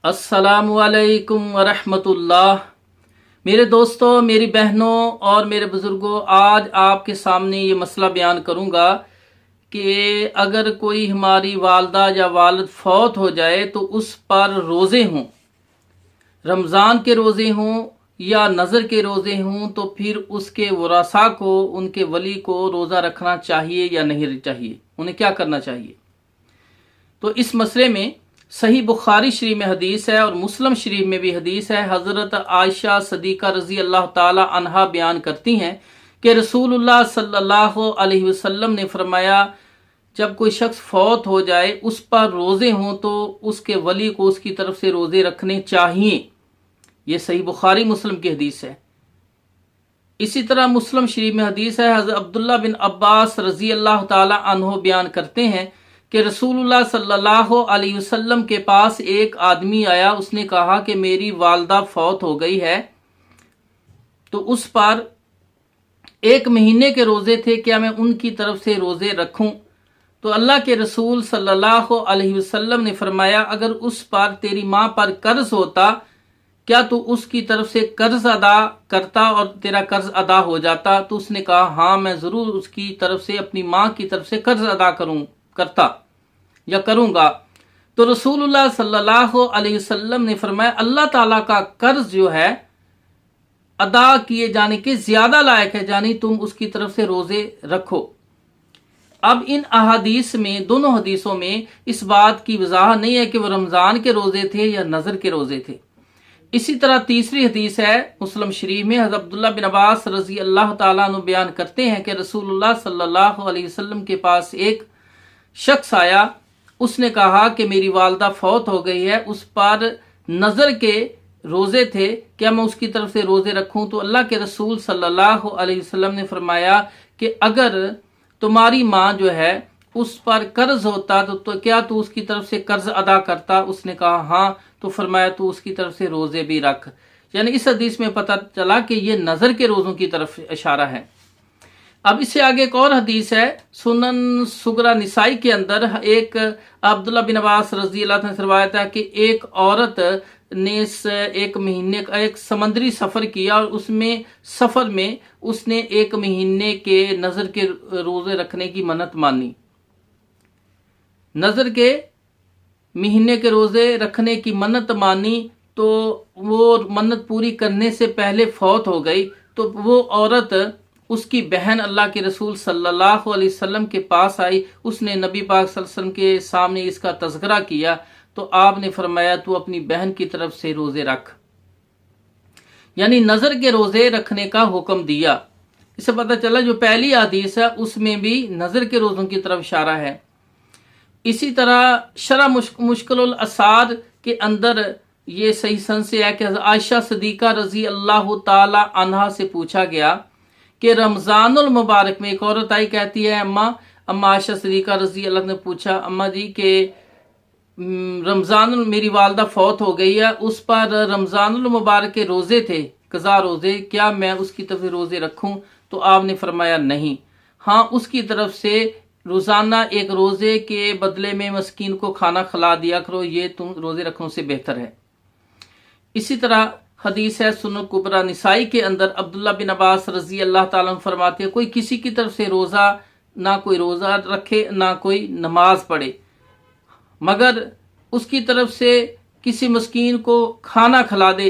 अस्सलामुअलैकुम वरहमतुल्लाह। मेरे दोस्तों, मेरी बहनों और मेरे बुज़ुर्गों, आज आपके सामने ये मसला बयान करूँगा कि अगर कोई हमारी वालदा या वालिद फौत हो जाए तो उस पर रोज़े हों, रमज़ान के रोज़े हों या नज़र के रोज़े हों, तो फिर उसके वरासा को, उनके वली को रोज़ा रखना चाहिए या नहीं चाहिए, उन्हें क्या करना चाहिए। तो इस मसले में सही बुखारी शरीफ में हदीस है और मुस्लिम शरीफ में भी हदीस है। हज़रत आयशा सदीक़ा रज़ी अल्लाह ताला अन्हा बयान करती हैं कि रसूलुल्लाह सल्लल्लाहु अलैहि वसल्लम ने फरमाया, जब कोई शख्स फौत हो जाए उस पर रोज़े हों तो उसके वली को उसकी तरफ से रोज़े रखने चाहिए। ये सही बुखारी मुस्लिम की हदीस है। इसी तरह मुस्लिम शरीफ में हदीस है। हज़रत अब्दुल्ला बिन अब्बास रज़ी अल्लाह ताला अन्हु बयान करते हैं कि रसूलुल्लाह सल्लल्लाहु अलैहि वसल्लम के पास एक आदमी आया। उसने कहा कि मेरी वालदा फौत हो गई है, तो उस पर 1 महीने के रोज़े थे, क्या मैं उनकी तरफ से रोज़े रखूं। तो अल्लाह के रसूल सल्लल्लाहु अलैहि वसल्लम ने फरमाया, अगर उस पर तेरी माँ पर कर्ज होता, क्या तू उसकी तरफ से कर्ज अदा करता और तेरा कर्ज अदा हो जाता। तो उसने कहा, हाँ, मैं ज़रूर उसकी तरफ से, अपनी माँ की तरफ से कर्ज अदा करता या करूंगा। तो रसूलुल्लाह सल्लल्लाहु अलैहि वसल्लम ने फरमाया, अल्लाह ताला का कर्ज जो है अदा किए जाने के ज्यादा लायक है, यानी तुम उसकी तरफ से रोजे रखो। अब इन अहादीस में, दोनों हदीसों में इस बात की वजाहत नहीं है कि वो रमजान के रोजे थे या नजर के रोजे थे। इसी तरह तीसरी हदीस है मुस्लिम शरीफ में। हज़रत अब्दुल्ला बिन अब्बास रजी अल्लाह ताला अन्हु बयान करते हैं कि रसूलुल्लाह सल्लल्लाहु अलैहि वसल्लम के पास एक शख्स आया। उसने कहा कि मेरी वालदा फौत हो गई है, उस पर नज़र के रोज़े थे, क्या मैं उसकी तरफ से रोज़े रखूं। तो अल्लाह के रसूल सल्लल्लाहु अलैहि वसल्लम ने फरमाया कि अगर तुम्हारी माँ जो है उस पर कर्ज होता तो क्या तू उसकी तरफ से कर्ज अदा करता। उसने कहा हाँ। तो फरमाया तू उसकी तरफ से रोज़े भी रख। यानी इस हदीस में पता चला कि ये नज़र के रोज़ों की तरफ इशारा है। अब इससे आगे एक और हदीस है सुनन सुगरा निसाई के अंदर। एक अब्दुल्ला बिन अब्बास रजी अल्लाह ने रवायत है कि एक औरत ने 1 महीने का एक समंदरी सफ़र किया और उसमें सफ़र में उसने 1 महीने के नज़र के रोज़े रखने की मन्नत मानी। नज़र के महीने के रोज़े रखने की मन्नत मानी, तो वो मन्नत पूरी करने से पहले फौत हो गई। तो वो औरत, उसकी बहन अल्लाह के रसूल सल्लल्लाहु अलैहि वसल्लम के पास आई। उसने नबी पाक सल्लल्लाहु अलैहि वसल्लम के सामने इसका तज़किरा किया, तो आपने फरमाया तू अपनी बहन की तरफ से रोज़े रख, यानी नज़र के रोज़े रखने का हुक्म दिया। इससे पता चला जो पहली हदीस है उसमें भी नज़र के रोज़ों की तरफ इशारा है। इसी तरह शरह मुश्किल असार के अंदर ये सही सन से है कि आयशा सदीक़ा रजी अल्लाह ताला अन्हा से पूछा गया कि रमज़ानुल मुबारक में एक औरत आई, कहती है अम्मा आयशा सदीक़ा रजी अल्लाह ने पूछा, अम्मा जी के रमज़ान, मेरी वालदा फौत हो गई है, उस पर रमज़ानुल मुबारक के रोज़े थे, कज़ा रोज़े, क्या मैं उसकी तरफ से रोज़े रखूं। तो आपने फरमाया नहीं, हाँ, उसकी तरफ से रोज़ाना एक रोज़े के बदले में मस्कीन को खाना खिला दिया करो, ये तुम रोज़े रखने से बेहतर है। इसी तरह हदीस है सुनन कुबरा निसाई के अंदर। अब्दुल्ला बिन अब्बास रजी अल्लाह ताला फरमाते हैं, कोई किसी की तरफ से रोज़ा, ना कोई रोज़ा रखे ना कोई नमाज पढ़े, मगर उसकी तरफ से किसी मस्कीन को खाना खिला दे।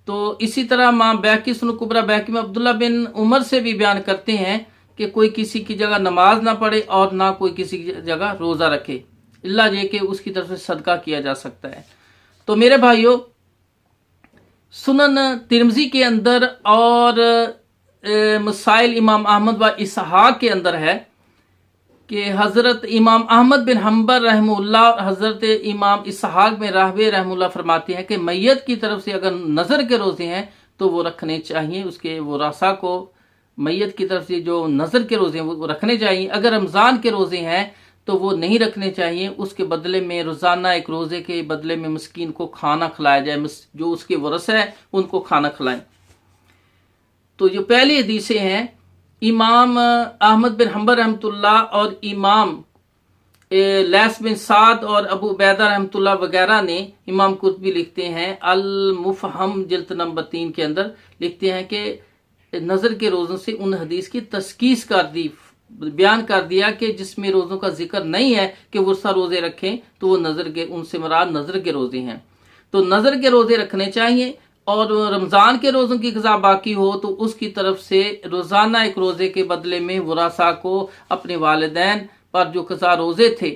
तो इसी तरह माँ बैकी सुनन कुबरा बैकी में अब्दुल्ला बिन उमर से भी बयान करते हैं कि कोई किसी की जगह नमाज ना पढ़े और ना कोई किसी की जगह रोज़ा रखे, इल्ला ये कि उसकी तरफ से सदका किया जा सकता है। तो मेरे भाइयों, सुनन तिरमिज़ी के अंदर और मसाइल इमाम अहमद व इसहाक के अंदर है कि हज़रत इमाम अहमद बिन हम्बल रहमुल्लाह और हज़रत इमाम इसहाक में राहवे रहमुल्लाह फरमाते हैं कि मैयत की तरफ से अगर नज़र के रोज़े हैं तो वो रखने चाहिए, उसके वरासा को मैयत की तरफ से जो नज़र के रोज़े हैं वो रखने चाहिए। अगर रमज़ान के रोज़े हैं तो वो नहीं रखने चाहिए, उसके बदले में रोज़ाना एक रोज़े के बदले में मस्कीन को खाना खिलाया जाए, जो उसके वरस है उनको खाना खिलाएं। तो जो पहली हदीसें हैं इमाम अहमद बिन हम्बल रहमतुल्लाह और इमाम لیس بن سعد اور ابو عبیدہ رحمۃ اللہ وغیرہ نے، امام قرطبی لکھتے ہیں المفہم جلد نمبر 3 کے اندر لکھتے ہیں کہ نظر کے روزوں سے ان حدیث کی تشخیص کر دی، بیان کر دیا کہ جس میں روزوں کا ذکر نہیں ہے کہ ورثہ روزے رکھیں تو وہ نظر کے، ان سے مراد نظر کے روزے ہیں، تو نظر کے روزے رکھنے چاہیے۔ اور رمضان کے روزوں کی قضا باقی ہو تو اس کی طرف سے روزانہ ایک روزے کے بدلے میں ورثاء کو اپنے والدین پر جو قضا روزے تھے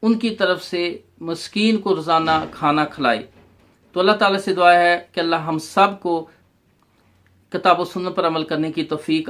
ان کی طرف سے مسکین کو روزانہ کھانا کھلائے۔ تو اللہ تعالیٰ سے دعا ہے کہ اللہ ہم سب کو کتاب و سنت پر عمل کرنے کی توفیق